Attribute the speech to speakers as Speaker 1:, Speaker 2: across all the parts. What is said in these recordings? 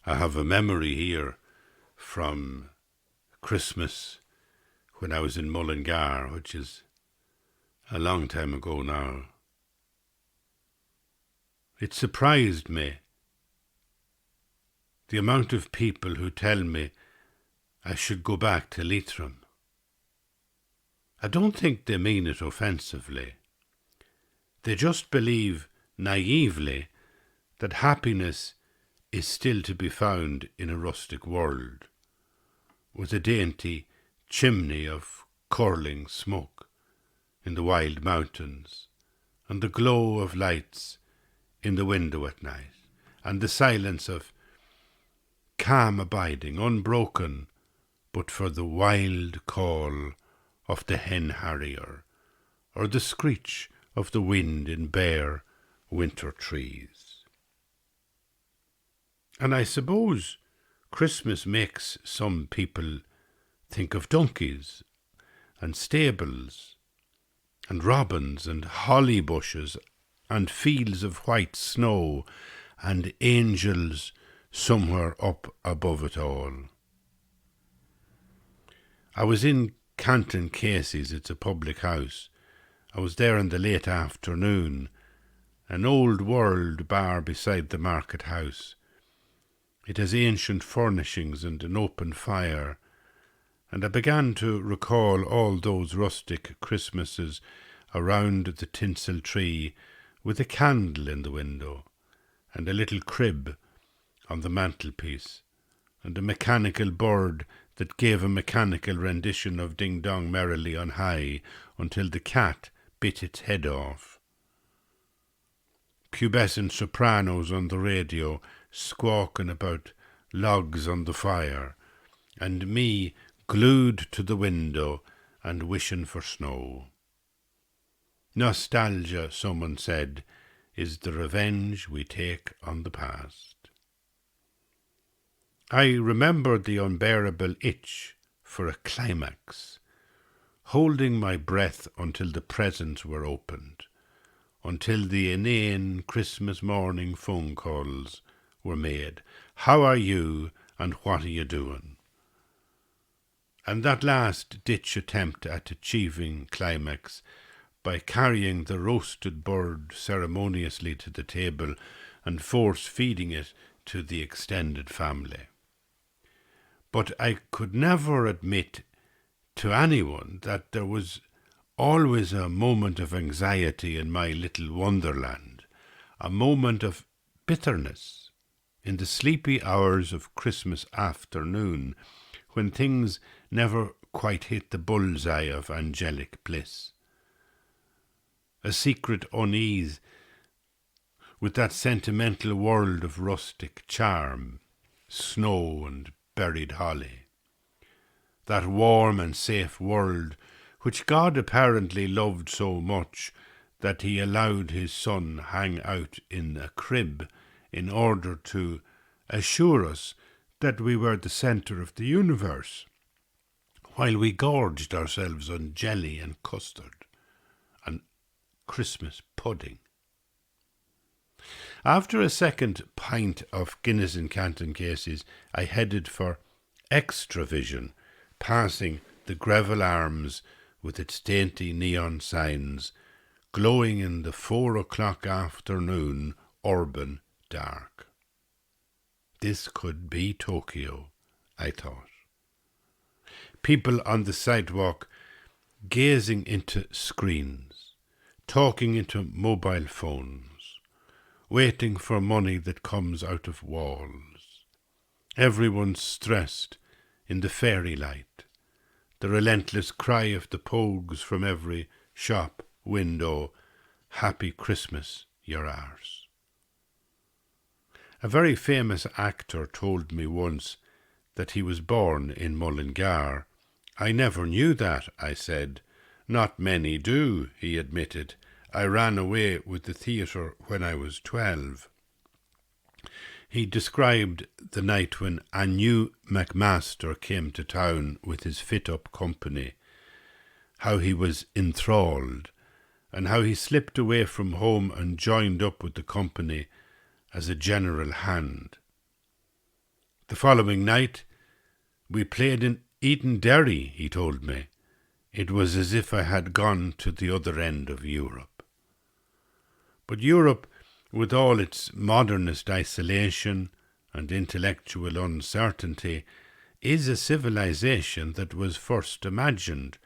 Speaker 1: I have a memory here from Christmas when I was in Mullingar, which is a long time ago now. It surprised me, the amount of people who tell me I should go back to Leitrim. I don't think they mean it offensively. They just believe naively that happiness is still to be found in a rustic world, with a dainty chimney of curling smoke in the wild mountains, and the glow of lights in the window at night, and the silence of calm abiding, unbroken but for the wild call of the hen harrier, or the screech of the wind in bare winter trees. And I suppose Christmas makes some people think of donkeys and stables and robins and holly bushes and fields of white snow and angels somewhere up above it all. I was in Canton Casey's, it's a public house. I was there in the late afternoon, an old world bar beside the market house. It has ancient furnishings and an open fire, and I began to recall all those rustic Christmases around the tinsel tree with a candle in the window and a little crib on the mantelpiece and a mechanical bird that gave a mechanical rendition of Ding Dong Merrily on High until the cat bit its head off. Pubescent sopranos on the radio squawking about logs on the fire, and me glued to the window and wishing for snow. Nostalgia, someone said, is the revenge we take on the past. I remembered the unbearable itch for a climax, holding my breath until the presents were opened, until the inane Christmas morning phone calls were made. How are you and what are you doing? And that last-ditch attempt at achieving climax by carrying the roasted bird ceremoniously to the table and force-feeding it to the extended family. But I could never admit to anyone that there was always a moment of anxiety in my little wonderland, a moment of bitterness in the sleepy hours of Christmas afternoon, when things never quite hit the bullseye of angelic bliss. A secret unease with that sentimental world of rustic charm, snow and buried holly. That warm and safe world which God apparently loved so much that he allowed his son hang out in a crib in order to assure us that we were the centre of the universe, while we gorged ourselves on jelly and custard and Christmas pudding. After a second pint of Guinness in Canton Casey's, I headed for Extravision, passing the Greville Arms with its dainty neon signs, glowing in the 4 o'clock afternoon urban dark. This could be Tokyo, I thought. People on the sidewalk gazing into screens, talking into mobile phones, waiting for money that comes out of walls. Everyone stressed in the fairy light, the relentless cry of the pogues from every shop window, "Happy Christmas, your arse." A very famous actor told me once that he was born in Mullingar. "I never knew that," I said. "Not many do," he admitted. "I ran away with the theatre when I was 12. He described the night when a new McMaster came to town with his fit-up company, how he was enthralled, and how he slipped away from home and joined up with the company as a general hand. The following night, we played in Eton Derry, he told me. It was as if I had gone to the other end of Europe. But Europe, with all its modernist isolation and intellectual uncertainty, is a civilization that was first imagined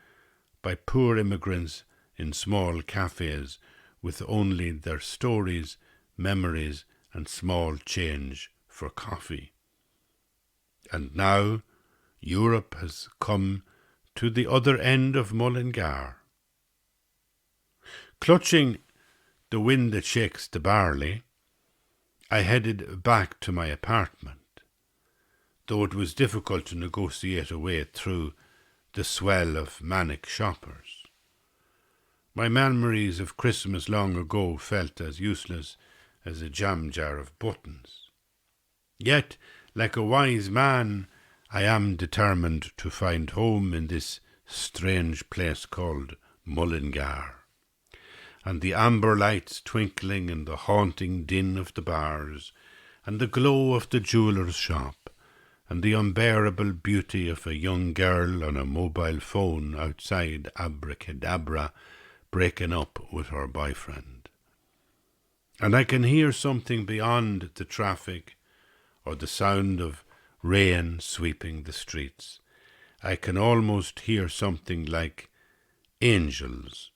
Speaker 1: by poor immigrants in small cafes with only their stories, memories, and small change for coffee. And now Europe has come to the other end of Mullingar. Clutching the wind that shakes the barley, I headed back to my apartment, though it was difficult to negotiate a way through the swell of manic shoppers. My memories of Christmas long ago felt as useless as a jam jar of buttons. Yet, like a wise man, I am determined to find home in this strange place called Mullingar. And the amber lights twinkling in the haunting din of the bars, and the glow of the jeweller's shop, and the unbearable beauty of a young girl on a mobile phone outside Abracadabra breaking up with her boyfriend. And I can hear something beyond the traffic or the sound of rain sweeping the streets. I can almost hear something like angels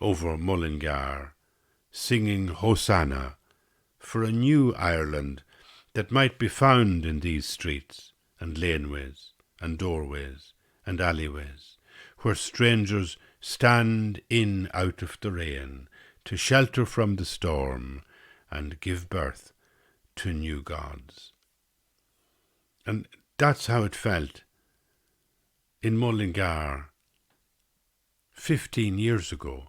Speaker 1: over Mullingar singing Hosanna for a new Ireland that might be found in these streets and laneways and doorways and alleyways, where strangers stand in out of the rain to shelter from the storm and give birth to new gods. And that's how it felt in Mullingar 15 years ago.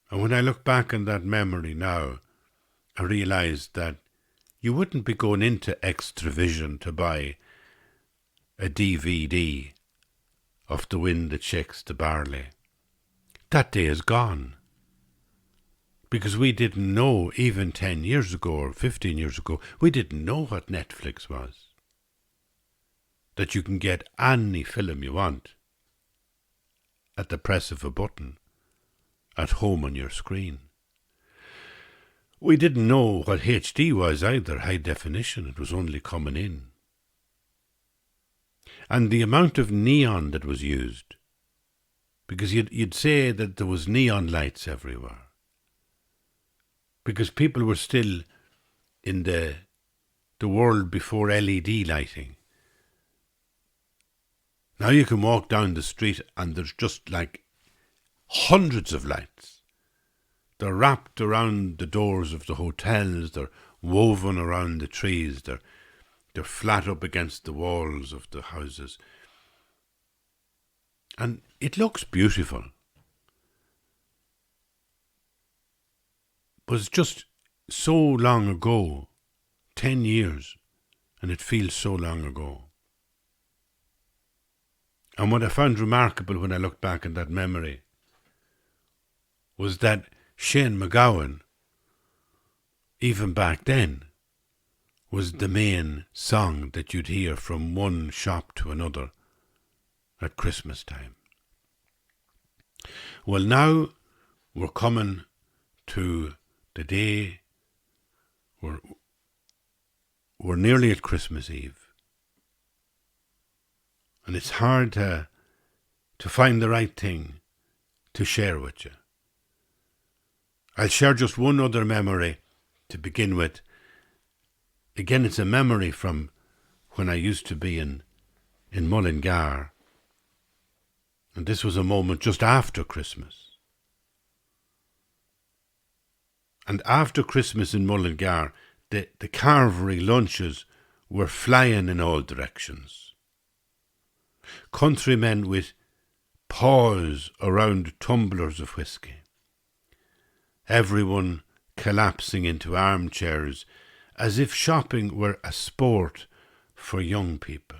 Speaker 1: And when I look back on that memory now, I realised that you wouldn't be going into Extravision to buy a DVD of The Wind That Shakes the Barley. That day is gone. Because we didn't know, even 10 years ago or 15 years ago, we didn't know what Netflix was. That you can get any film you want at the press of a button at home on your screen. We didn't know what HD was either, high definition. It was only coming in. And the amount of neon that was used, because you'd say that there was neon lights everywhere. Because people were still in the world before LED lighting. Now you can walk down the street and there's just like hundreds of lights. They're wrapped around the doors of the hotels, they're woven around the trees, they're flat up against the walls of the houses. And it looks beautiful. But it's just so long ago, 10 years, and it feels so long ago. And what I found remarkable when I looked back at that memory was that Shane MacGowan, even back then, was the main song that you'd hear from one shop to another at Christmas time. Well, now we're coming to the day we're nearly at Christmas Eve. And it's hard to find the right thing to share with you. I'll share just one other memory to begin with. Again, it's a memory from when I used to be in Mullingar. And this was a moment just after Christmas. And after Christmas in Mullingar, the carvery lunches were flying in all directions. Countrymen with paws around tumblers of whisky. Everyone collapsing into armchairs as if shopping were a sport for young people.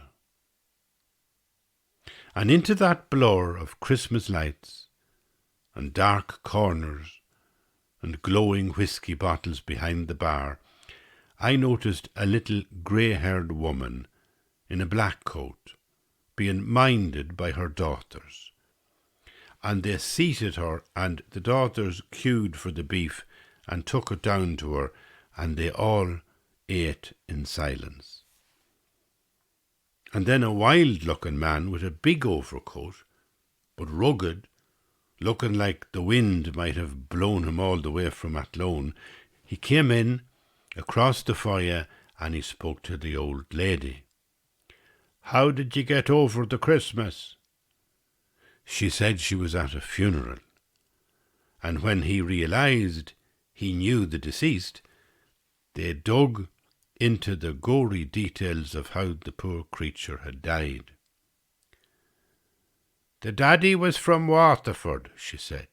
Speaker 1: And into that blur of Christmas lights and dark corners and glowing whisky bottles behind the bar, I noticed a little grey-haired woman in a black coat being minded by her daughters. And they seated her, and the daughters queued for the beef and took it down to her, and they all ate in silence. And then a wild-looking man with a big overcoat, but rugged, looking like the wind might have blown him all the way from Athlone, he came in across the fire and he spoke to the old lady. "How did you get over the Christmas?" She said she was at a funeral, and when he realised he knew the deceased, they dug into the gory details of how the poor creature had died. "The daddy was from Waterford," she said.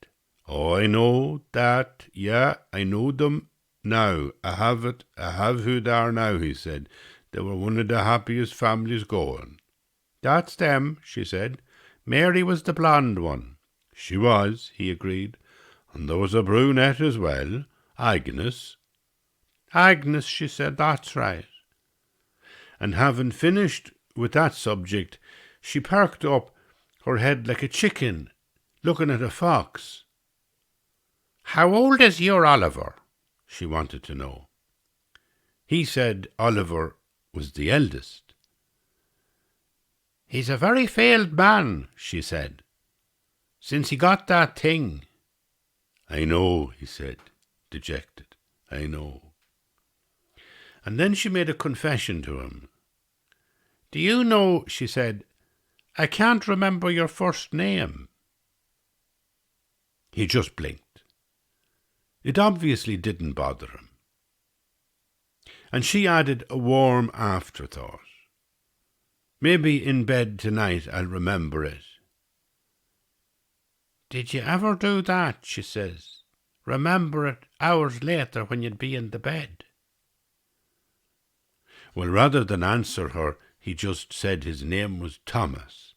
Speaker 1: "Oh, I know that. Yeah, I know them now. I have who they are now," he said. "They were one of the happiest families going." "That's them," she said. "Mary was the blonde one." "She was," he agreed. "And there was a brunette as well, Agnes." "Agnes," she said, "that's right." And having finished with that subject, she perked up her head like a chicken looking at a fox. "How old is your Oliver?" she wanted to know. He said Oliver was the eldest. "He's a very failed man," she said, "since he got that thing." "I know," he said, dejected. "I know." And then she made a confession to him. "Do you know," she said, "I can't remember your first name." He just blinked. It obviously didn't bother him. And she added a warm afterthought. "Maybe in bed tonight I'll remember it." "Did you ever do that?" she says. "Remember it hours later when you'd be in the bed?" Well, rather than answer her, he just said his name was Thomas,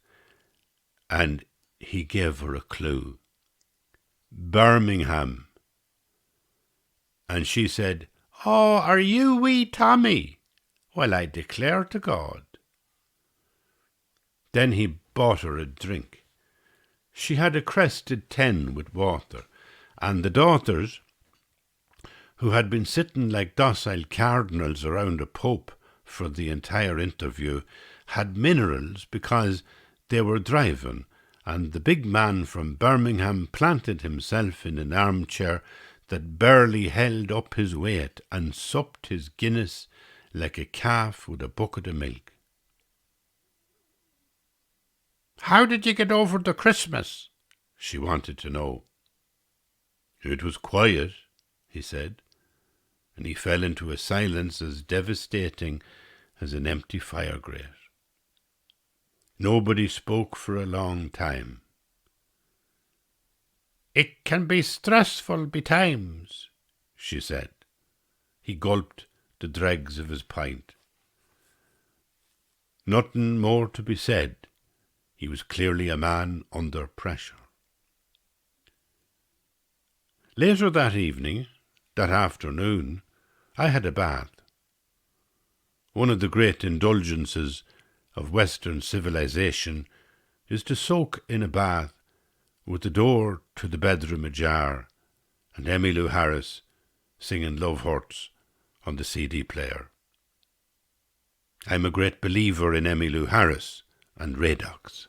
Speaker 1: and he gave her a clue. Birmingham. And she said, "Oh, are you wee Tommy? Well, I declare to God." Then he bought her a drink. She had a crested 10 with water, and the daughters, who had been sitting like docile cardinals around a pope for the entire interview, had minerals because they were driving, and the big man from Birmingham planted himself in an armchair that barely held up his weight and supped his Guinness like a calf with a bucket of milk. "How did you get over the Christmas?" she wanted to know. "It was quiet," he said, and he fell into a silence as devastating as an empty fire grate. Nobody spoke for a long time. "It can be stressful betimes," she said. He gulped the dregs of his pint. Nothing more to be said. He was clearly a man under pressure. Later that evening, that afternoon, I had a bath. One of the great indulgences of Western civilization is to soak in a bath with the door to the bedroom ajar and Emmylou Harris singing Love Hurts on the CD player. I'm a great believer in Emmylou Harris and Radox.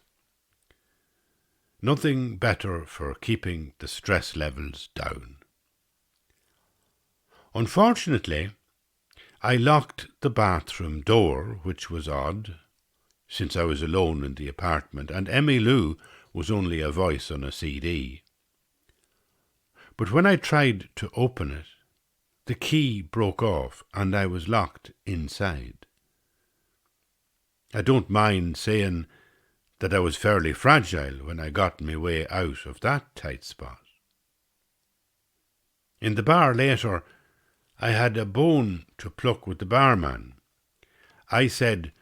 Speaker 1: Nothing better for keeping the stress levels down. Unfortunately, I locked the bathroom door, which was odd, since I was alone in the apartment, and Emmylou was only a voice on a CD. But when I tried to open it, the key broke off and I was locked inside. I don't mind saying that I was fairly fragile when I got my way out of that tight spot. In the bar later, I had a bone to pluck with the barman. I said,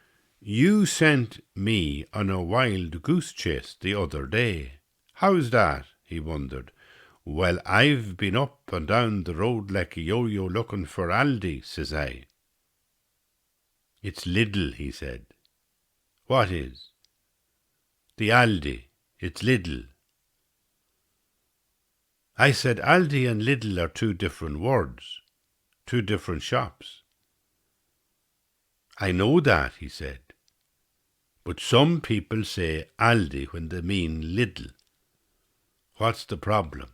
Speaker 1: "You sent me on a wild goose chase the other day." "How's that?" he wondered. "Well, I've been up and down the road like a yo-yo looking for Aldi," says I. It's Lidl, he said. What is? The Aldi. It's Lidl. I said Aldi and Lidl are two different words, two different shops. I know that, he said. But some people say Aldi when they mean Lidl. What's the problem?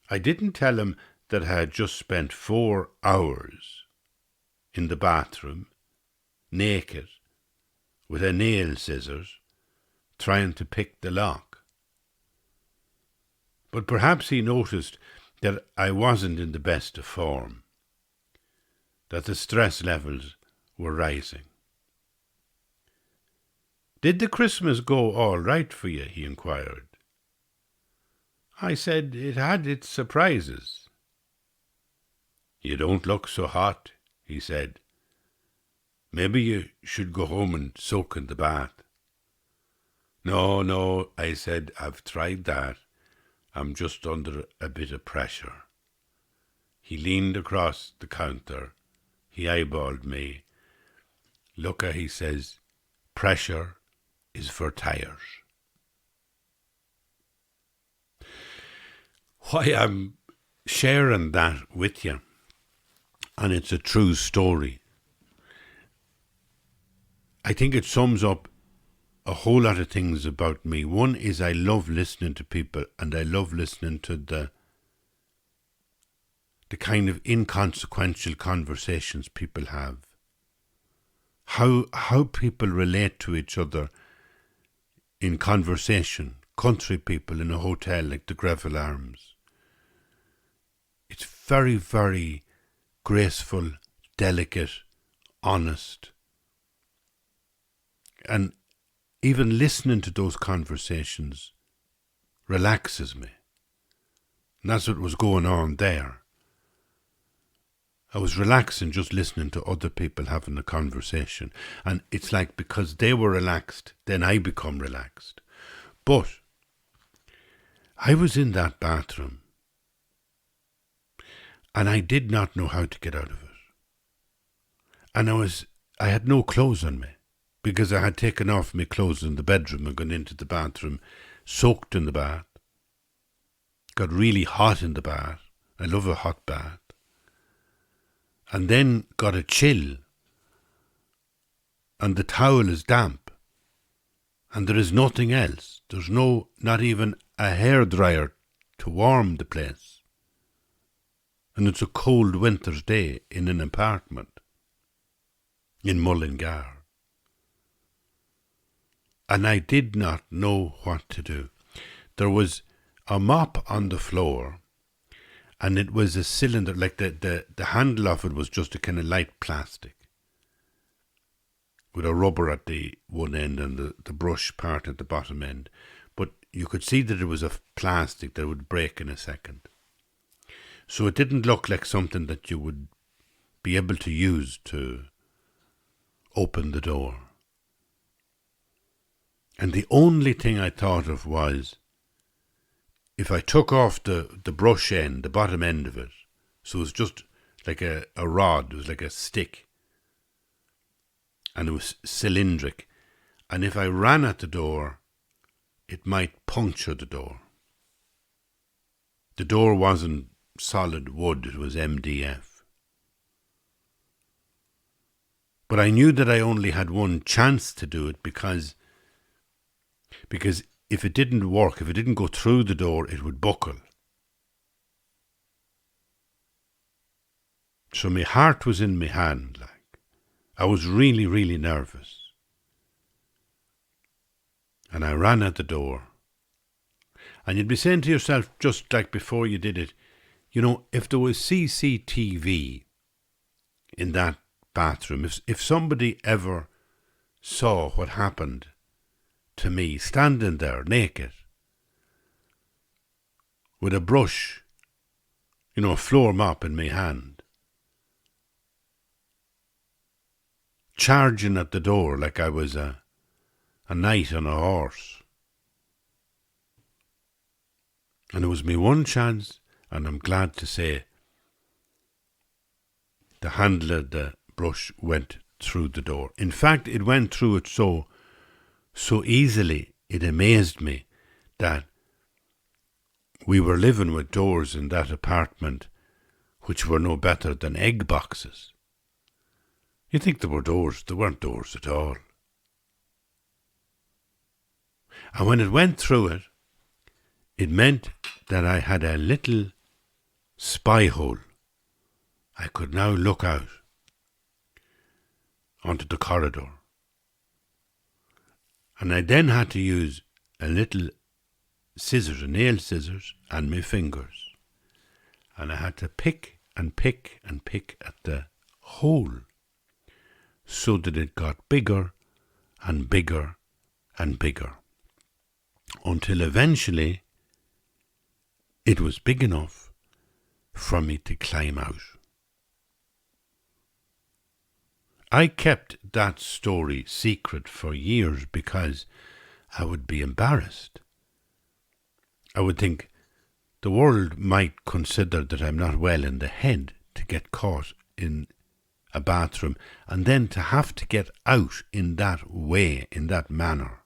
Speaker 1: I didn't tell him that I had just spent 4 hours in the bathroom, naked, with a nail scissors, trying to pick the lock. But perhaps he noticed that I wasn't in the best of form, that the stress levels were rising. Did the Christmas go all right for you? He inquired. I said it had its surprises. You don't look so hot, he said. Maybe you should go home and soak in the bath. No, I said, I've tried that. I'm just under a bit of pressure. He leaned across the counter. He eyeballed me. Looka, he says, pressure is for tires. Why I'm sharing that with you, and it's a true story, I think it sums up a whole lot of things about me. One is I love listening to people, and I love listening to the kind of inconsequential conversations people have. How people relate to each other in conversation, country people in a hotel like the Greville Arms. It's very, very graceful, delicate, honest. And even listening to those conversations relaxes me. And that's what was going on there. I was relaxing just listening to other people having a conversation. And it's like because they were relaxed, then I become relaxed. But I was in that bathroom and I did not know how to get out of it. And I had no clothes on me because I had taken off my clothes in the bedroom and gone into the bathroom, soaked in the bath, got really hot in the bath. I love a hot bath. And then got a chill, and the towel is damp, and there is nothing else. There's not even a hairdryer to warm the place. And it's a cold winter's day in an apartment in Mullingar. And I did not know what to do. There was a mop on the floor, and it was a cylinder, like the handle of it was just a kind of light plastic with a rubber at the one end and the brush part at the bottom end. But you could see that it was a plastic that would break in a second. So it didn't look like something that you would be able to use to open the door. And the only thing I thought of was, if I took off the brush end, the bottom end of it, so it was just like a rod, it was like a stick, and it was cylindric, and if I ran at the door, it might puncture the door. The door wasn't solid wood, it was MDF. But I knew that I only had one chance to do it because if it didn't work, if it didn't go through the door, it would buckle. So my heart was in my hand, like. I was really, really nervous. And I ran at the door. And you'd be saying to yourself, just like before you did it, you know, if there was CCTV in that bathroom, if somebody ever saw what happened to me standing there naked with a brush, you know, a floor mop in my hand, charging at the door like I was a knight on a horse. And it was me one chance, and I'm glad to say the handle of the brush went through the door. In fact, it went through it so easily, it amazed me that we were living with doors in that apartment which were no better than egg boxes. You'd think there were doors. There weren't doors at all. And when it went through it, it meant that I had a little spy hole. I could now look out onto the corridor. And I then had to use a little scissors, a nail scissors, and my fingers. And I had to pick and pick and pick at the hole so that it got bigger and bigger and bigger, until eventually it was big enough for me to climb out. I kept that story secret for years because I would be embarrassed. I would think the world might consider that I'm not well in the head to get caught in a bathroom and then to have to get out in that way, in that manner.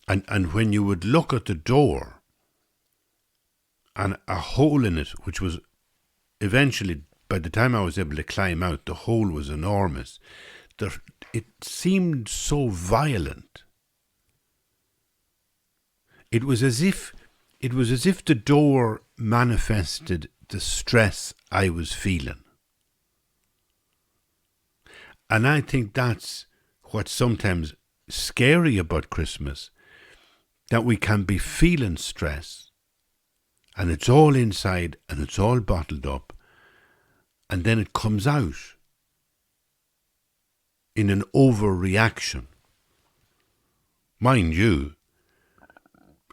Speaker 1: And when you would look at the door and a hole in it, which was eventually, by the time I was able to climb out, the hole was enormous. It seemed so violent. It was as if the door manifested the stress I was feeling. And I think that's what's sometimes scary about Christmas, that we can be feeling stress and it's all inside and it's all bottled up, and then it comes out in an overreaction. Mind you,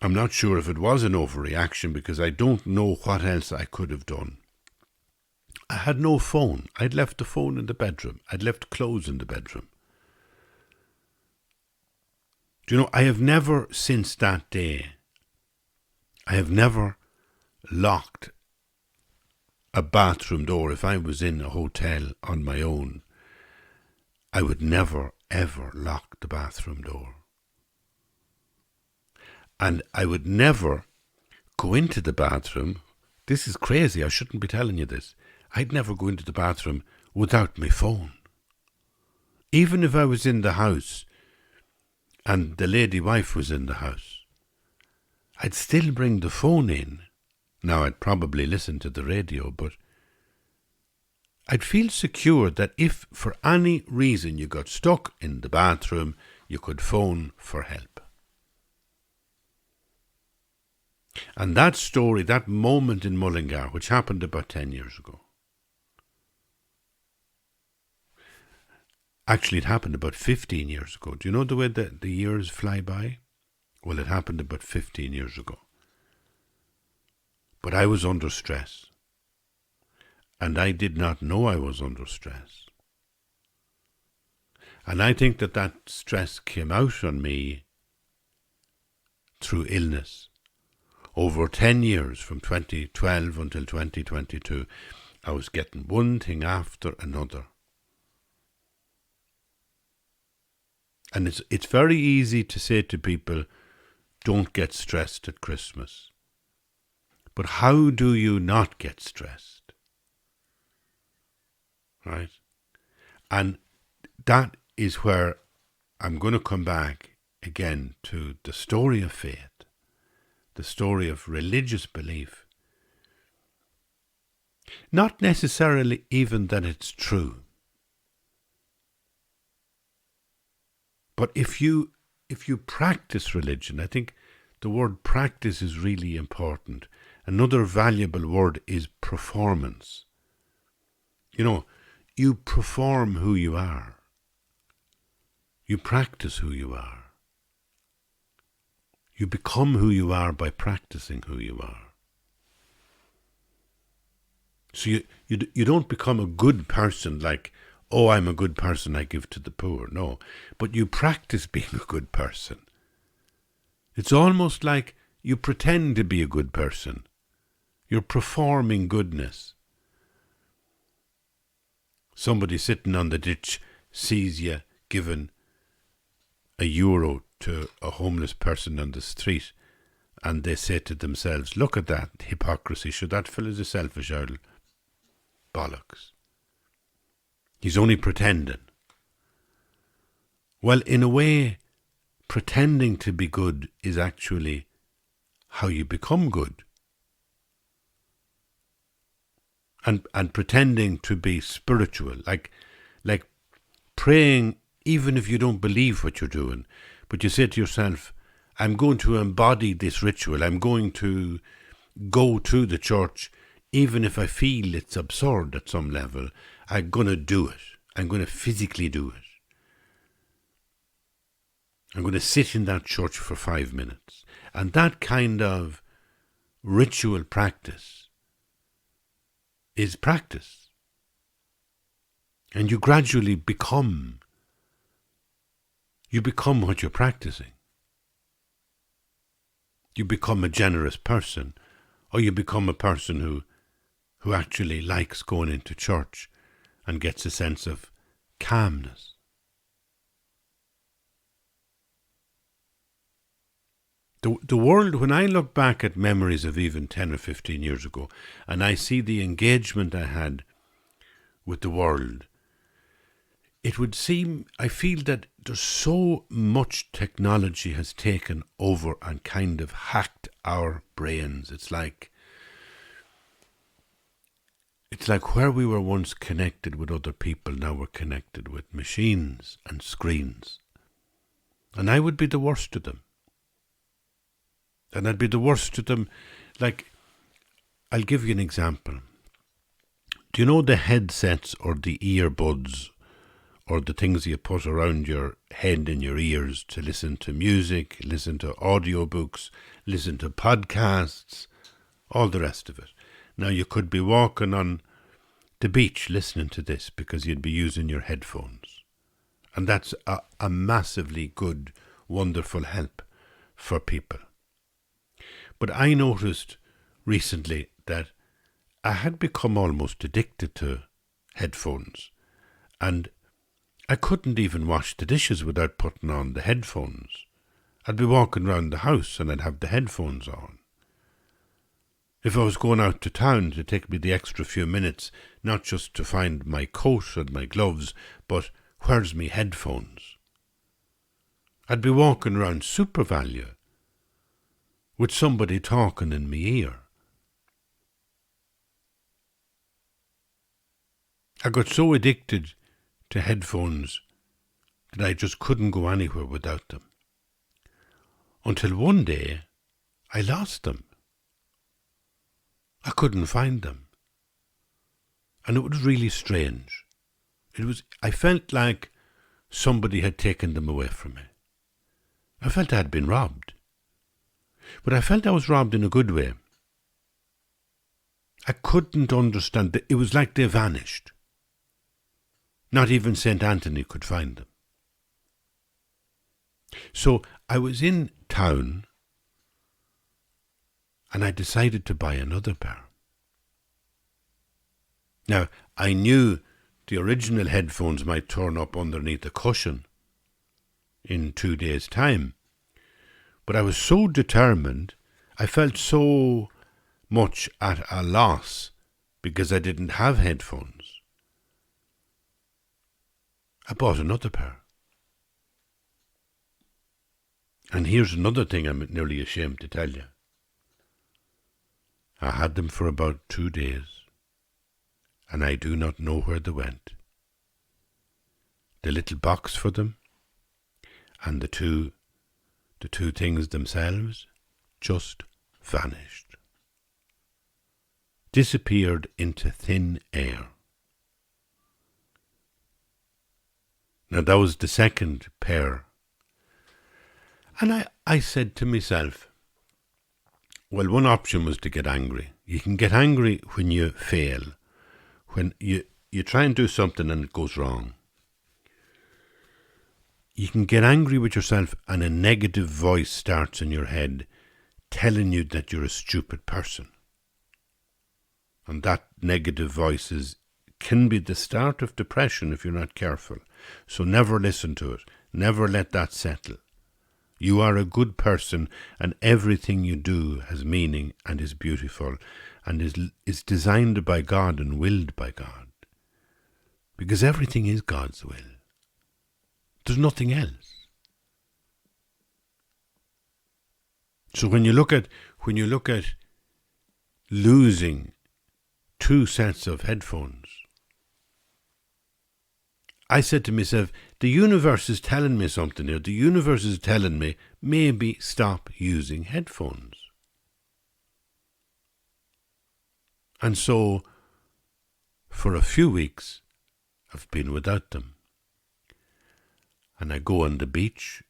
Speaker 1: I'm not sure if it was an overreaction because I don't know what else I could have done. I had no phone. I'd left the phone in the bedroom. I'd left clothes in the bedroom. Do you know, I have never, since that day, I have never locked a bathroom door. If I was in a hotel on my own, I would never, ever lock the bathroom door. And I would never go into the bathroom. This is crazy. I shouldn't be telling you this. I'd never go into the bathroom without my phone. Even if I was in the house and the lady wife was in the house, I'd still bring the phone in. Now, I'd probably listen to the radio, but I'd feel secure that if for any reason you got stuck in the bathroom, you could phone for help. And that story, that moment in Mullingar, which happened about 10 years ago, actually it happened about 15 years ago. Do you know the way that the years fly by? Well, it happened about 15 years ago. But I was under stress. And I did not know I was under stress. And I think that stress came out on me through illness. Over 10 years, from 2012 until 2022, I was getting one thing after another. And it's very easy to say to people, don't get stressed at Christmas. But how do you not get stressed? Right? And that is where I'm going to come back again to the story of faith, the story of religious belief. Not necessarily even that it's true. But if you practice religion, I think the word practice is really important. Another valuable word is performance. You know, you perform who you are. You practice who you are. You become who you are by practicing who you are. So you don't become a good person like, oh, I'm a good person, I give to the poor. No, but you practice being a good person. It's almost like you pretend to be a good person. You're performing goodness. Somebody sitting on the ditch sees you giving €1 to a homeless person on the street, and they say to themselves, look at that hypocrisy. Sure, that fella's a selfish owl. Bollocks. He's only pretending. Well, in a way, pretending to be good is actually how you become good. And pretending to be spiritual, like praying, even if you don't believe what you're doing, but you say to yourself, I'm going to embody this ritual. I'm going to go to the church, even if I feel it's absurd at some level. I'm going to do it. I'm going to physically do it. I'm going to sit in that church for 5 minutes. And that kind of ritual practice is practice. And you gradually become what you're practicing. You become a generous person, or you become a person who actually likes going into church and gets a sense of calmness. The world, when I look back at memories of even 10 or 15 years ago, and I see the engagement I had with the world, it would seem, I feel that there's so much technology has taken over and kind of hacked our brains. It's like where we were once connected with other people, now we're connected with machines and screens. And I would be the worst of them. And I'd be the worst of them. Like, I'll give you an example. Do you know the headsets or the earbuds or the things you put around your head and your ears to listen to music, listen to audiobooks, listen to podcasts, all the rest of it? Now, you could be walking on the beach listening to this because you'd be using your headphones. And that's a massively good, wonderful help for people. But I noticed recently that I had become almost addicted to headphones, and I couldn't even wash the dishes without putting on the headphones. I'd be walking around the house and I'd have the headphones on. If I was going out to town, to take me the extra few minutes, not just to find my coat and my gloves, but where's me headphones? I'd be walking around SuperValu with somebody talking in me ear. I got so addicted to headphones that I just couldn't go anywhere without them. Until one day, I lost them. I couldn't find them. And it was really strange. I felt like somebody had taken them away from me. I felt I had been robbed. But I felt I was robbed in a good way. I couldn't understand. It was like they vanished. Not even St. Anthony could find them. So I was in town and I decided to buy another pair. Now, I knew the original headphones might turn up underneath a cushion in 2 days' time. But I was so determined, I felt so much at a loss because I didn't have headphones. I bought another pair. And here's another thing I'm nearly ashamed to tell you. I had them for about 2 days, and I do not know where they went. The little box for them and the two things themselves just vanished. Disappeared into thin air. Now that was the second pair. And I said to myself, well, one option was to get angry. You can get angry when you fail. When you try and do something and it goes wrong. You can get angry with yourself and a negative voice starts in your head telling you that you're a stupid person. And that negative voice is can be the start of depression if you're not careful. So never listen to it. Never let that settle. You are a good person, and everything you do has meaning and is beautiful and is designed by God and willed by God. Because everything is God's will. There's nothing else. So when you look at losing 2 sets of headphones, I said to myself, the universe is telling me something here. The universe is telling me maybe stop using headphones. And so for a few weeks I've been without them. And I go on the beach,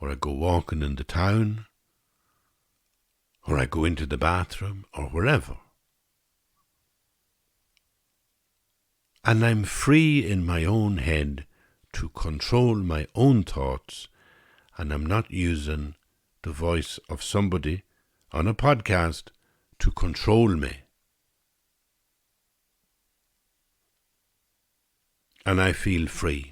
Speaker 1: or I go walking in the town, or I go into the bathroom, or wherever. And I'm free in my own head to control my own thoughts, and I'm not using the voice of somebody on a podcast to control me. And I feel free.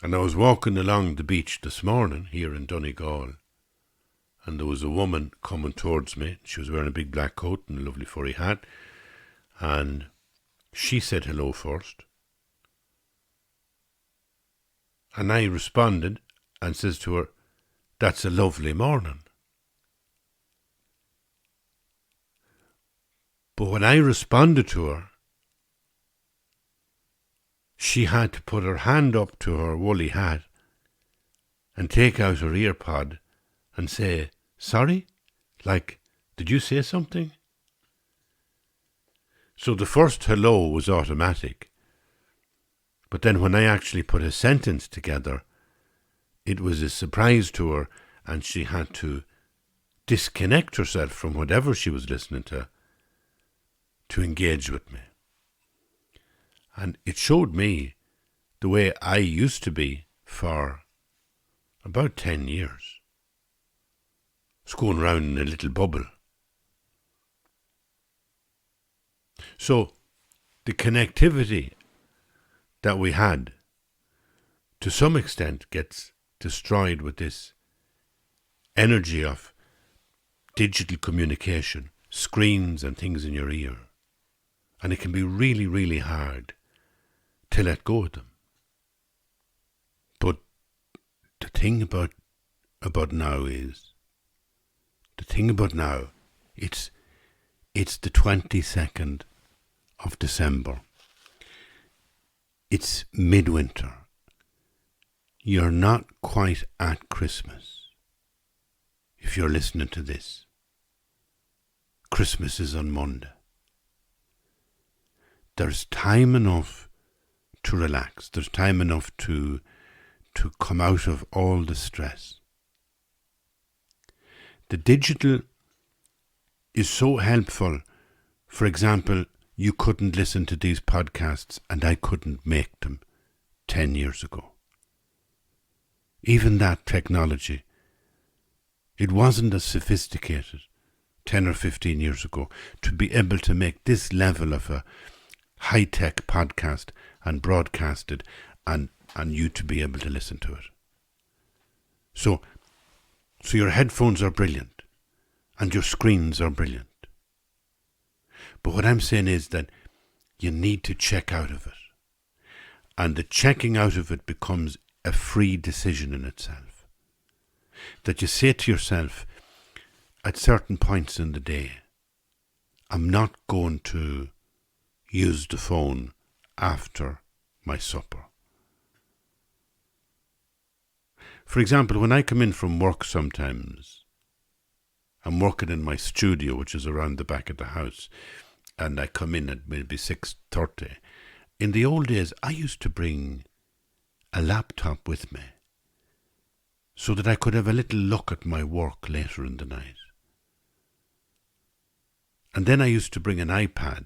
Speaker 1: And I was walking along the beach this morning here in Donegal, and there was a woman coming towards me. She was wearing a big black coat and a lovely furry hat, and she said hello first. And I responded and says to her, "That's a lovely morning." But when I responded to her, she had to put her hand up to her woolly hat and take out her ear pod and say, "Sorry? Like, did you say something?" So the first hello was automatic. But then when I actually put a sentence together, it was a surprise to her, and she had to disconnect herself from whatever she was listening to engage with me. And it showed me the way I used to be for about 10 years. It's going round in a little bubble. So the connectivity that we had, to some extent, gets destroyed with this energy of digital communication, screens and things in your ear. And it can be really, really hard to let go of them. But the thing about now is, it's the 22nd of December. It's midwinter. You're not quite at Christmas if you're listening to this. Christmas is on Monday. There's time enough to relax. There's time enough to come out of all the stress. The digital is so helpful. For example, you couldn't listen to these podcasts, and I couldn't make them 10 years ago. Even that technology, it wasn't as sophisticated 10 or 15 years ago to be able to make this level of a high-tech podcast and broadcast it, and you to be able to listen to it. So your headphones are brilliant, and your screens are brilliant. But what I'm saying is that you need to check out of it. And the checking out of it becomes a free decision in itself. That you say to yourself at certain points in the day, I'm not going to use the phone after my supper. For example, when I come in from work sometimes, I'm working in my studio, which is around the back of the house, and I come in at maybe 6:30. In the old days, I used to bring a laptop with me so that I could have a little look at my work later in the night. And then I used to bring an iPad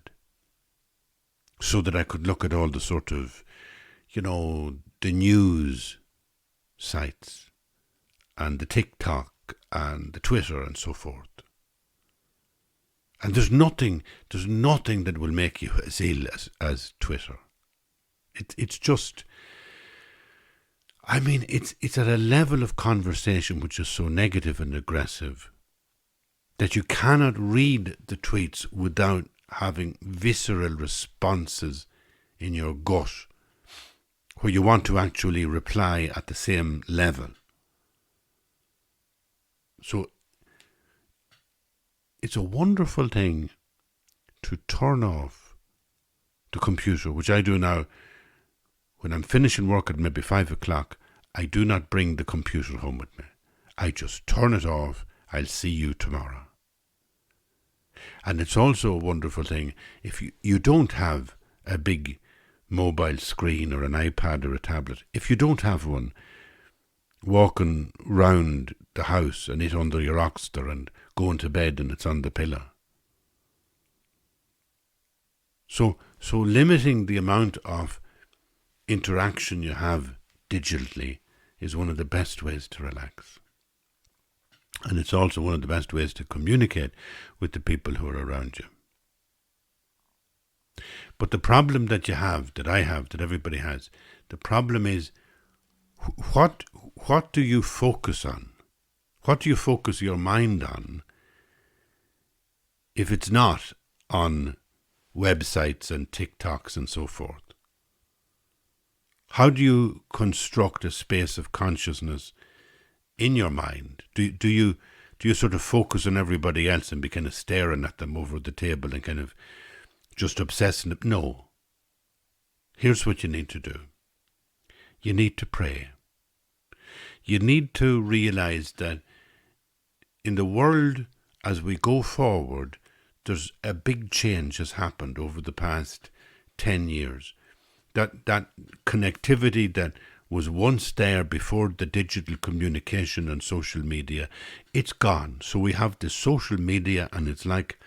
Speaker 1: so that I could look at all the sort of, the news sites and the TikTok and the Twitter and so forth. And there's nothing that will make you as ill as Twitter. It's just, I mean, it's at a level of conversation which is so negative and aggressive that you cannot read the tweets without having visceral responses in your gut where you want to actually reply at the same level. So it's a wonderful thing to turn off the computer, which I do now. When I'm finishing work at maybe 5 o'clock, I do not bring the computer home with me. I just turn it off. I'll see you tomorrow. And it's also a wonderful thing if you don't have a big mobile screen or an iPad or a tablet. If you don't have one, walking round the house and it under your oxter and going to bed and it's on the pillow. So limiting the amount of interaction you have digitally is one of the best ways to relax. And it's also one of the best ways to communicate with the people who are around you. But the problem that you have, that I have, that everybody has, the problem is what do you focus on? What do you focus your mind on if it's not on websites and TikToks and so forth? How do you construct a space of consciousness in your mind? Do you sort of focus on everybody else and be kind of staring at them over the table and kind of just obsessing? No. Here's what you need to do. You need to pray. You need to realize that in the world as we go forward, there's a big change has happened over the past 10 years. That connectivity that was once there before the digital communication and social media, it's gone. So we have this social media and it's like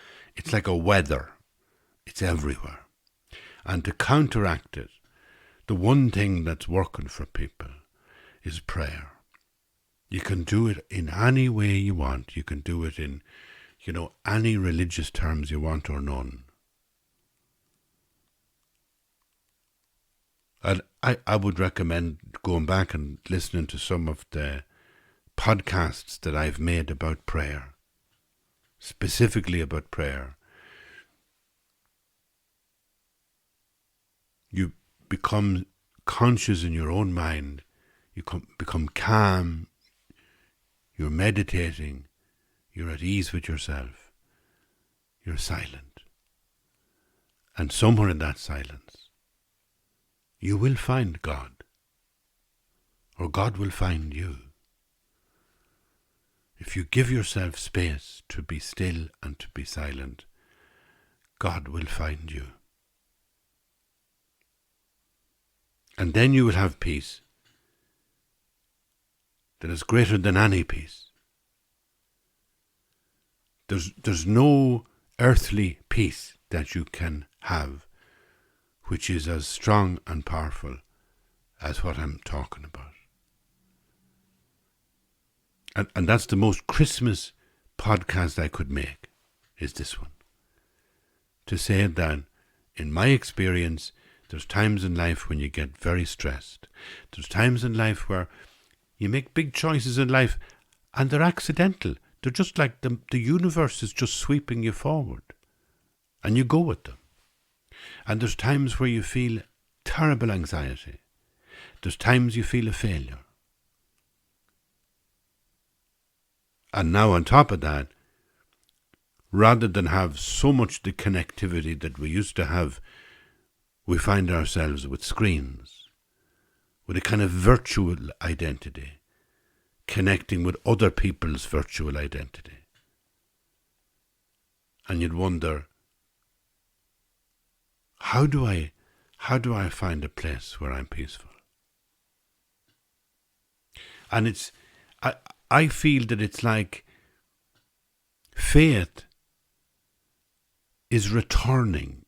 Speaker 1: a weather. It's everywhere. And to counteract it, the one thing that's working for people is prayer. You can do it in any way you want. You can do it in, any religious terms you want or none. And I would recommend going back and listening to some of the podcasts that I've made about prayer, specifically about prayer. You become conscious in your own mind. You become calm. You're meditating. You're at ease with yourself. You're silent. And somewhere in that silence, you will find God. Or God will find you. If you give yourself space to be still and to be silent, God will find you. And then you will have peace that is greater than any peace. There's no earthly peace that you can have which is as strong and powerful as what I'm talking about. And that's the most Christmas podcast I could make, is this one. To say that, in my experience, there's times in life when you get very stressed. There's times in life where you make big choices in life and they're accidental. They're just like the universe is just sweeping you forward. And you go with them. And there's times where you feel terrible anxiety. There's times you feel a failure. And now on top of that, rather than have so much the connectivity that we used to have, we find ourselves with screens, with a kind of virtual identity, connecting with other people's virtual identity. And you'd wonder, how do I find a place where I'm peaceful? And I feel that it's like faith is returning.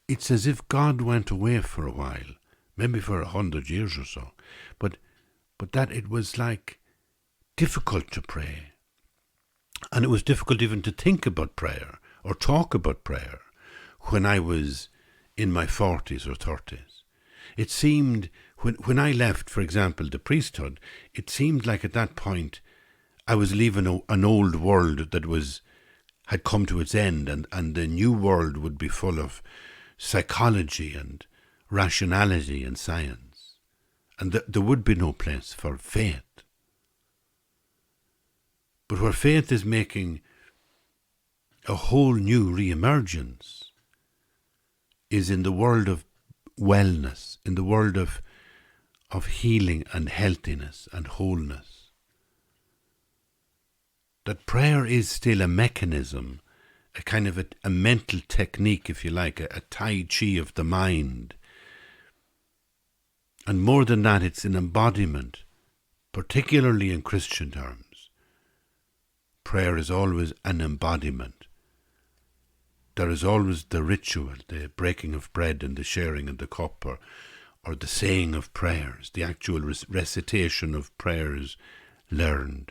Speaker 1: It's as if God went away for a while, maybe for 100 years or so, but that it was like difficult to pray. And it was difficult even to think about prayer or talk about prayer when I was in my 40s or 30s. It seemed, when I left, for example, the priesthood, it seemed like at that point I was leaving an old world that had come to its end, and the new world would be full of psychology and rationality and science. And there would be no place for faith. But where faith is making a whole new re-emergence is in the world of wellness, in the world of healing and healthiness and wholeness. That prayer is still a mechanism, a kind of a mental technique, if you like, a tai chi of the mind. And more than that, it's an embodiment, particularly in Christian terms. Prayer is always an embodiment. There is always the ritual, the breaking of bread and the sharing of the cup, or the saying of prayers, the actual recitation of prayers learned.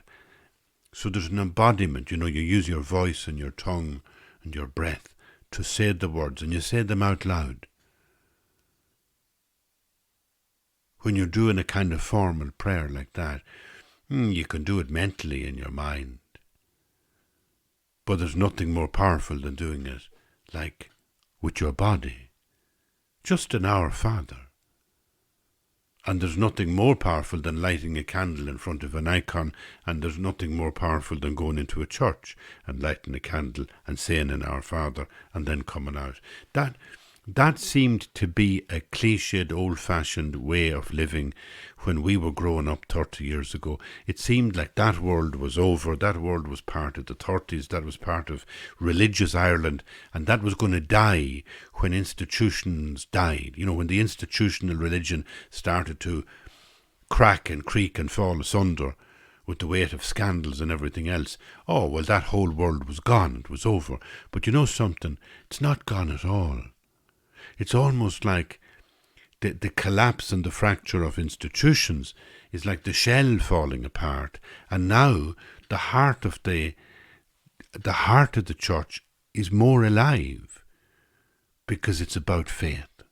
Speaker 1: So there's an embodiment, you use your voice and your tongue and your breath to say the words, and you say them out loud. When you're doing a kind of formal prayer like that, you can do it mentally in your mind. But there's nothing more powerful than doing it, like, with your body. Just an Our Father. And there's nothing more powerful than lighting a candle in front of an icon, and there's nothing more powerful than going into a church and lighting a candle and saying an Our Father and then coming out. That seemed to be a cliched, old-fashioned way of living when we were growing up 30 years ago. It seemed like that world was over. That world was part of the 30s. That was part of religious Ireland. And that was going to die when institutions died. When the institutional religion started to crack and creak and fall asunder with the weight of scandals and everything else. Oh, well, that whole world was gone. It was over. But you know something? It's not gone at all. It's almost like the collapse and the fracture of institutions is like the shell falling apart, and now the heart of the church is more alive because it's about faith.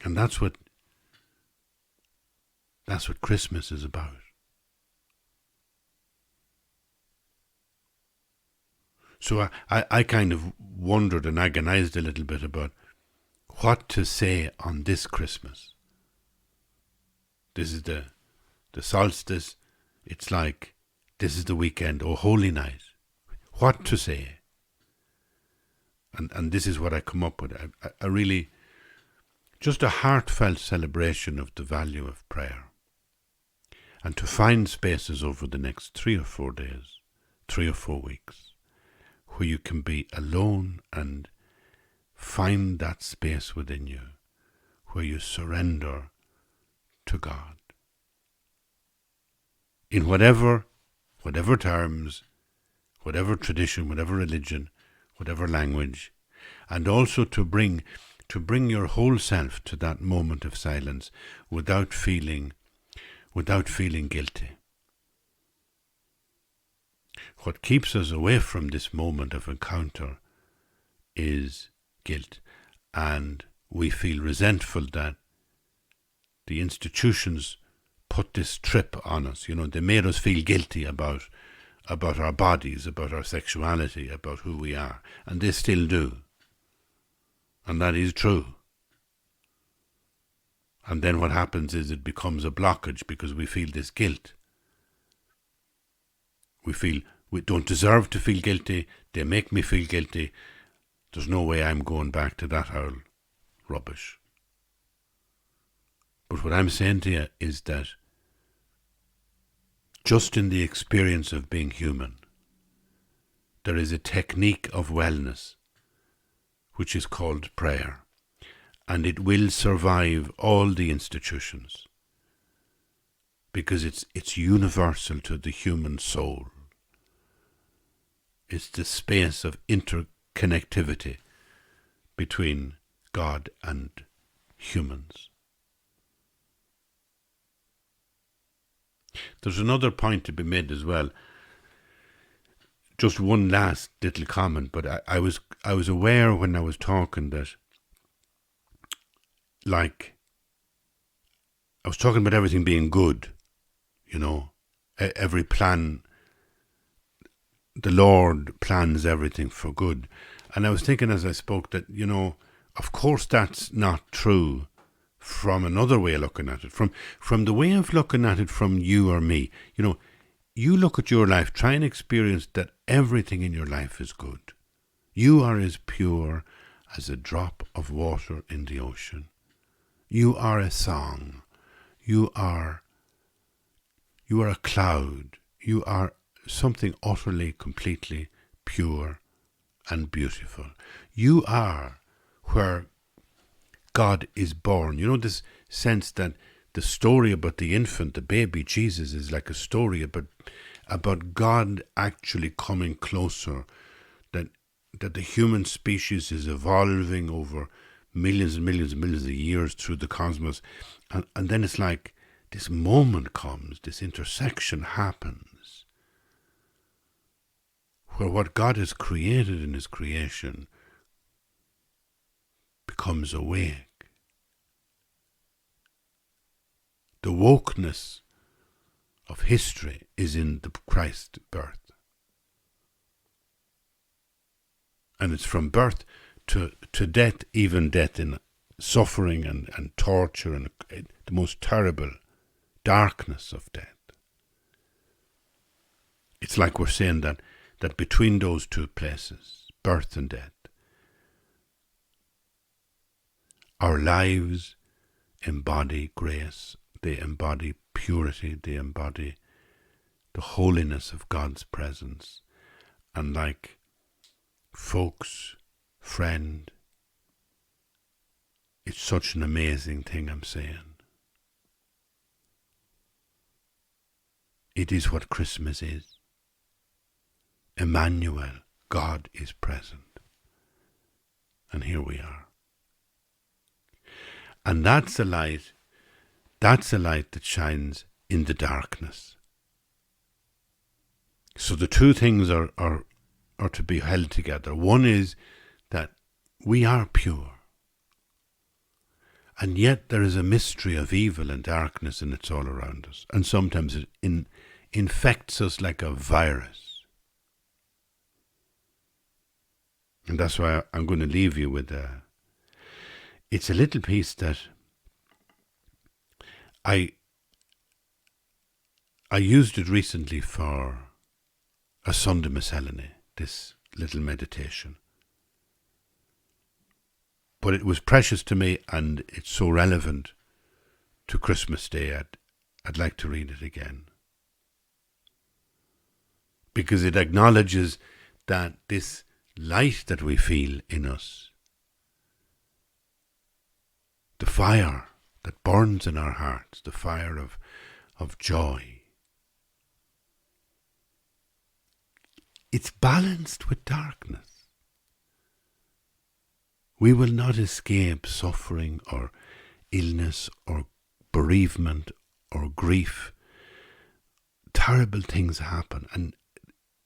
Speaker 1: And that's what Christmas is about. So I kind of wondered and agonized a little bit about what to say on this Christmas. This is the solstice. It's like, this is the weekend, or holy night. What to say? And this is what I come up with. I really, just a heartfelt celebration of the value of prayer. And to find spaces over the next 3 or 4 days, 3 or 4 weeks, where you can be alone and find that space within you, where you surrender to God. In whatever terms, whatever tradition, whatever religion, whatever language, and also to bring your whole self to that moment of silence without feeling guilty. What keeps us away from this moment of encounter is guilt, and we feel resentful that the institutions put this trip on us. They made us feel guilty about our bodies, about our sexuality, about who we are, and they still do. And that is true. And then what happens is it becomes a blockage because we feel this guilt. We feel we don't deserve to feel guilty. They make me feel guilty. There's no way I'm going back to that old rubbish. But what I'm saying to you is that just in the experience of being human, there is a technique of wellness which is called prayer, and it will survive all the institutions because it's universal to the human soul. It's the space of interconnectivity between God and humans. There's another point to be made as well. Just one last little comment, but I was aware when I was talking that, like, I was talking about everything being good, you know, every plan, the Lord plans everything for good. And I was thinking as I spoke that, you know, of course that's not true from another way of looking at it, from the way of looking at it from you or me. You know, you look at your life, try and experience that everything in your life is good. You are as pure as a drop of water in the ocean. You are a song. You are a cloud. You are something utterly, completely pure and beautiful. You are where God is born. You know, this sense that the story about the infant, the baby Jesus, is like a story about God actually coming closer, that the human species is evolving over millions and millions and millions of years through the cosmos. And then it's like this moment comes, this intersection happens, where what God has created in his creation becomes awake. The wokeness of history is in the Christ birth. And it's from birth to death, even death in suffering and torture and the most terrible darkness of death. It's like we're saying that between those two places, birth and death, our lives embody grace, they embody purity, they embody the holiness of God's presence. And like folks, friend, it's such an amazing thing I'm saying. It is what Christmas is. Emmanuel, God is present. And here we are. And that's a light that shines in the darkness. So the two things are to be held together. One is that we are pure. And yet there is a mystery of evil and darkness, and it's all around us. And sometimes it infects us like a virus. And that's why I'm going to leave you with it's a little piece that I used it recently for a Sunday Miscellany, this little meditation. But it was precious to me, and it's so relevant to Christmas Day, I'd like to read it again. Because it acknowledges that this light that we feel in us, the fire that burns in our hearts, the fire of joy, it's balanced with darkness. We will not escape suffering or illness or bereavement or grief. Terrible things happen, and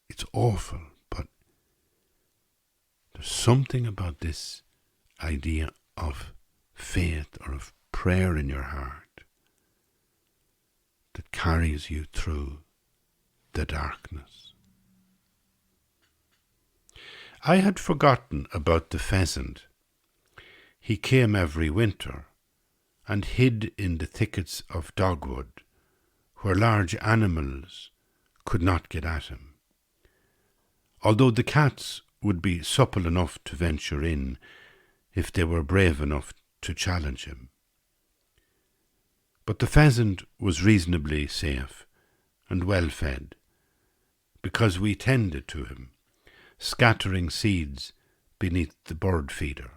Speaker 1: it's awful, but there's something about this idea of faith or of prayer in your heart that carries you through the darkness. I had forgotten about the pheasant. He came every winter and hid in the thickets of dogwood where large animals could not get at him, although the cats would be supple enough to venture in if they were brave enough to challenge him. But the pheasant was reasonably safe and well fed, because we tended to him, scattering seeds beneath the bird feeder.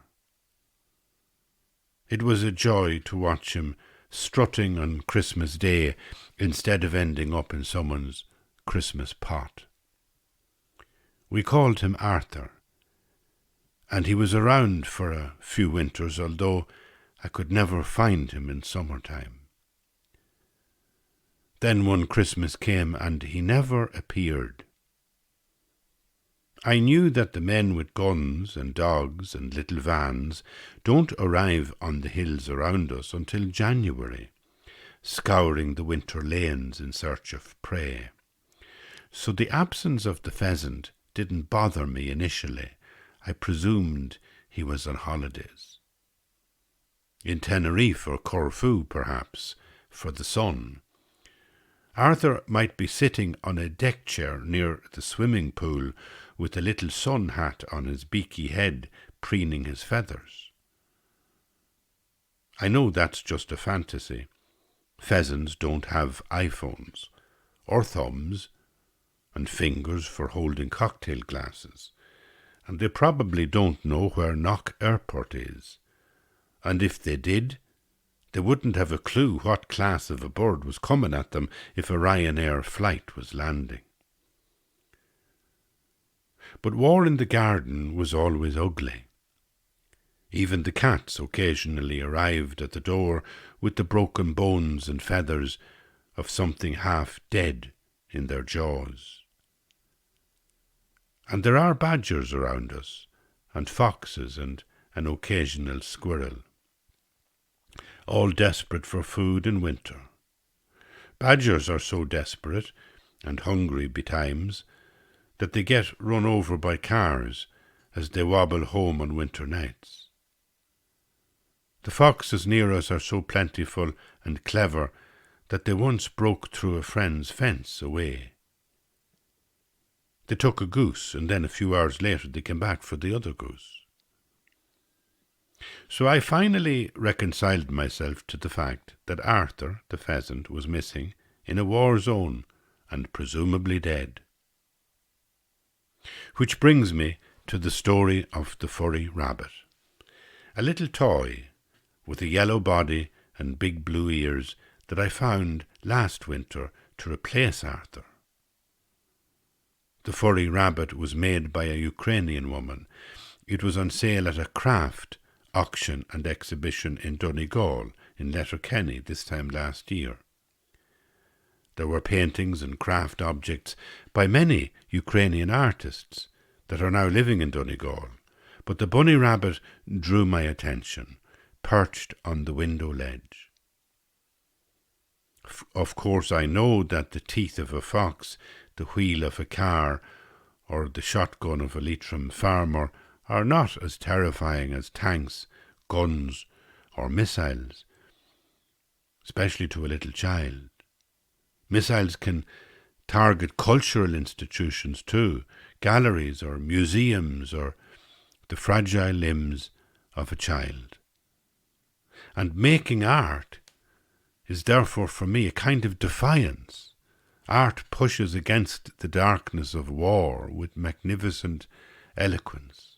Speaker 1: It was a joy to watch him strutting on Christmas Day instead of ending up in someone's Christmas pot. We called him Arthur, and he was around for a few winters, although I could never find him in summertime. Then one Christmas came and he never appeared. I knew that the men with guns and dogs and little vans don't arrive on the hills around us until January, scouring the winter lanes in search of prey. So the absence of the pheasant didn't bother me initially. I presumed he was on holidays. In Tenerife or Corfu, perhaps, for the sun. Arthur might be sitting on a deck chair near the swimming pool with a little sun hat on his beaky head, preening his feathers. I know that's just a fantasy. Pheasants don't have iPhones, or thumbs, and fingers for holding cocktail glasses, and they probably don't know where Knock Airport is. And if they did, they wouldn't have a clue what class of a bird was coming at them if a Ryanair flight was landing. But war in the garden was always ugly. Even the cats occasionally arrived at the door with the broken bones and feathers of something half dead in their jaws. And there are badgers around us, and foxes, and an occasional squirrel, all desperate for food in winter. Badgers are so desperate, and hungry betimes, that they get run over by cars as they wobble home on winter nights. The foxes near us are so plentiful and clever that they once broke through a friend's fence away. They took a goose, and then a few hours later they came back for the other goose. So I finally reconciled myself to the fact that Arthur, the pheasant, was missing in a war zone and presumably dead. Which brings me to the story of the furry rabbit. A little toy with a yellow body and big blue ears that I found last winter to replace Arthur. The furry rabbit was made by a Ukrainian woman. It was on sale at a craft auction and exhibition in Donegal in Letterkenny this time last year. There were paintings and craft objects by many Ukrainian artists that are now living in Donegal, but the bunny rabbit drew my attention, perched on the window ledge. Of course, I know that the teeth of a fox, the wheel of a car, or the shotgun of a Leitrim farmer are not as terrifying as tanks, guns, or missiles, especially to a little child. Missiles can target cultural institutions too, galleries or museums or the fragile limbs of a child. And making art is therefore for me a kind of defiance. Art pushes against the darkness of war with magnificent eloquence.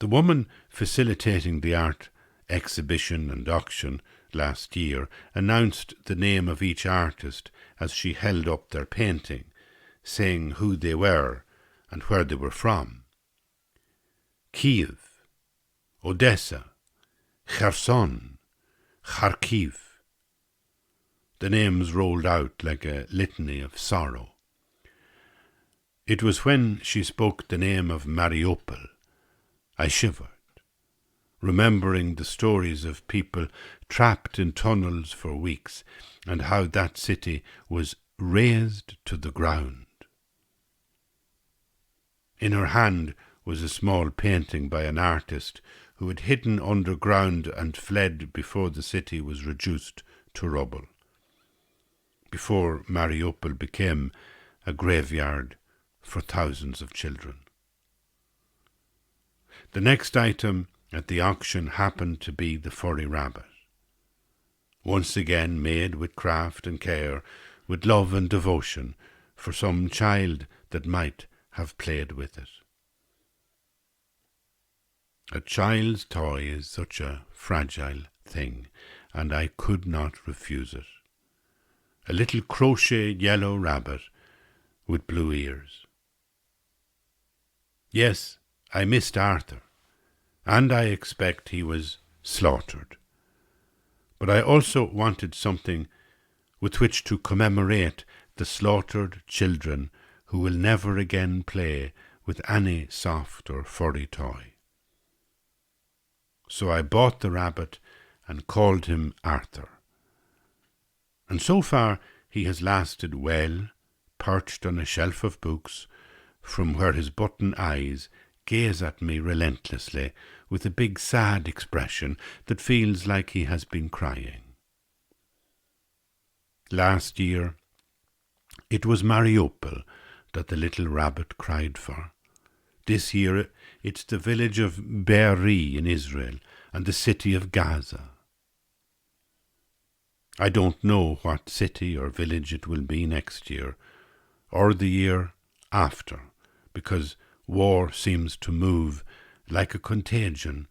Speaker 1: The woman facilitating the art exhibition and auction last year announced the name of each artist as she held up their painting, saying who they were and where they were from. Kiev, Odessa, Kherson, Kharkiv. The names rolled out like a litany of sorrow. It was when she spoke the name of Mariupol I shivered, remembering the stories of people trapped in tunnels for weeks and how that city was razed to the ground. In her hand was a small painting by an artist who had hidden underground and fled before the city was reduced to rubble, before Mariupol became a graveyard for thousands of children. The next item at the auction happened to be the furry rabbit, once again made with craft and care, with love and devotion for some child that might have played with it. A child's toy is such a fragile thing, and I could not refuse it. A little crocheted yellow rabbit with blue ears. Yes, I missed Arthur, and I expect he was slaughtered. But I also wanted something with which to commemorate the slaughtered children who will never again play with any soft or furry toy. So I bought the rabbit and called him Arthur. And so far he has lasted well, perched on a shelf of books, from where his button eyes gaze at me relentlessly with a big sad expression that feels like he has been crying. Last year it was Mariupol that the little rabbit cried for. This year it's the village of Be'eri in Israel and the city of Gaza. I don't know what city or village it will be next year, or the year after, because war seems to move like a contagion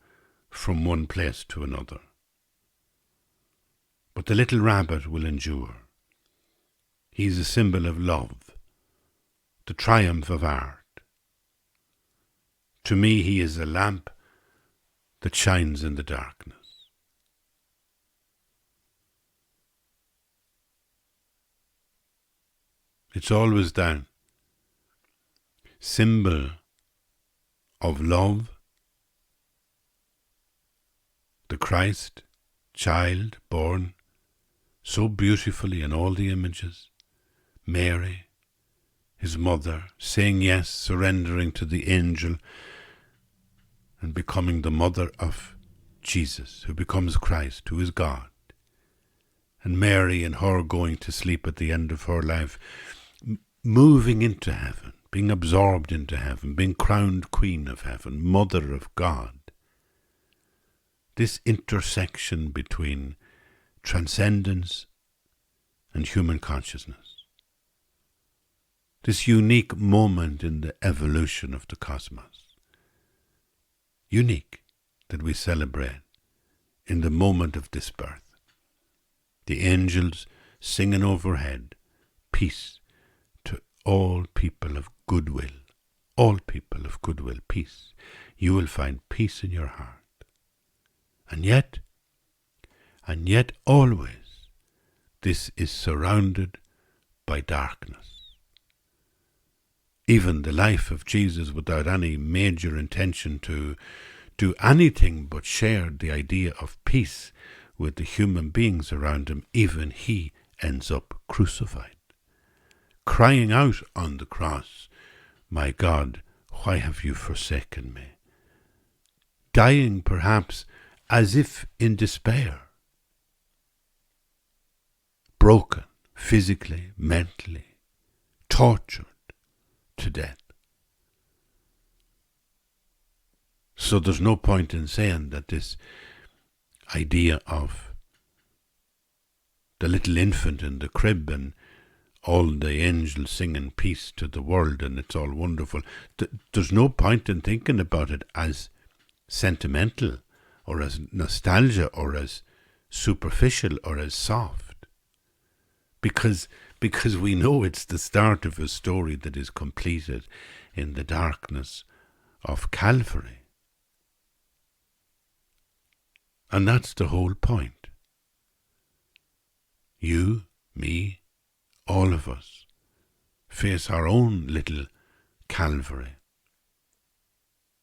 Speaker 1: from one place to another. But the little rabbit will endure. He's a symbol of love, the triumph of art. To me, he is a lamp that shines in the darkness. It's always that symbol of love, the Christ child born so beautifully in all the images, Mary, his mother, saying yes, surrendering to the angel and becoming the mother of Jesus, who becomes Christ, who is God. And Mary and her going to sleep at the end of her life, moving into heaven, being absorbed into heaven, being crowned Queen of Heaven, Mother of God. This intersection between transcendence and human consciousness. This unique moment in the evolution of the cosmos. Unique that we celebrate in the moment of this birth. The angels singing overhead, peace to all people of goodwill. All people of goodwill, peace. You will find peace in your heart. And yet always, this is surrounded by darkness. Even the life of Jesus, without any major intention to do anything but share the idea of peace with the human beings around him, even he ends up crucified, crying out on the cross, "My God, why have you forsaken me?" Dying perhaps as if in despair, broken physically, mentally, tortured to death. So there's no point in saying that this idea of the little infant in the crib and all the angels singing peace to the world and it's all wonderful, there's no point in thinking about it as sentimental or as nostalgia or as superficial or as soft. Because we know it's the start of a story that is completed in the darkness of Calvary. And that's the whole point. You, me, all of us face our own little Calvary.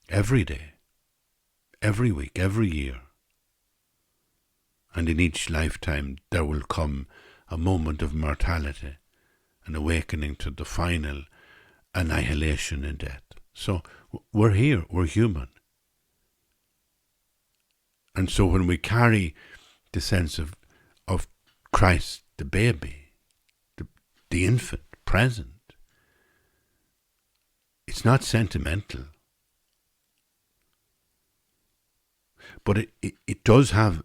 Speaker 1: Every day, every week, every year. And in each lifetime there will come a moment of mortality, an awakening to the final annihilation in death. So we're here, we're human. And so when we carry the sense of Christ, the baby, the infant, present, it's not sentimental. But it does have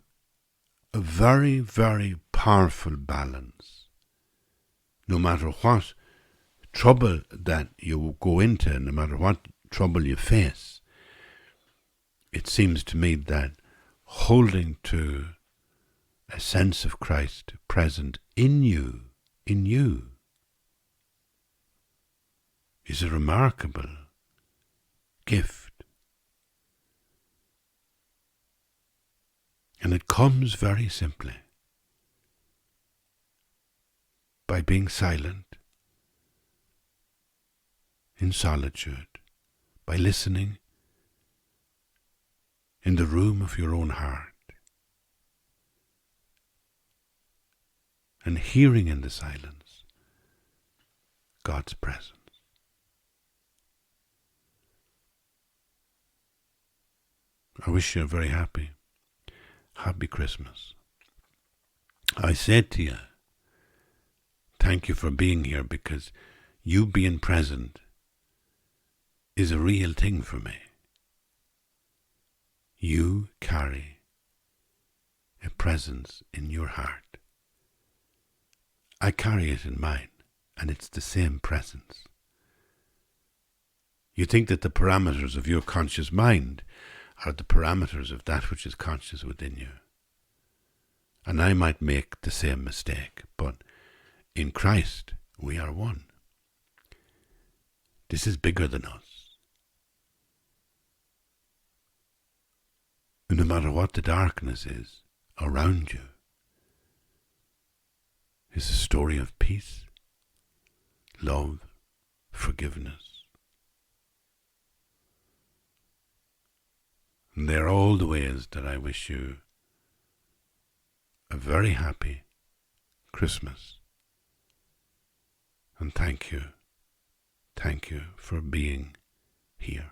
Speaker 1: a very, very powerful balance. No matter what trouble that you go into, no matter what trouble you face, it seems to me that holding to a sense of Christ present in you, is a remarkable gift. And it comes very simply. by being silent, in solitude, by listening in the room of your own heart, and hearing in the silence God's presence. I wish you a very happy Christmas. I said to you, thank you for being here, because you being present is a real thing for me. You carry a presence in your heart. I carry it in mine, and it's the same presence. You think that the parameters of your conscious mind are the parameters of that which is conscious within you. And I might make the same mistake, but in Christ we are one. This is bigger than us. And no matter what the darkness is around you, is a story of peace, love, forgiveness. And they're all the ways that I wish you a very happy Christmas. And thank you for being here.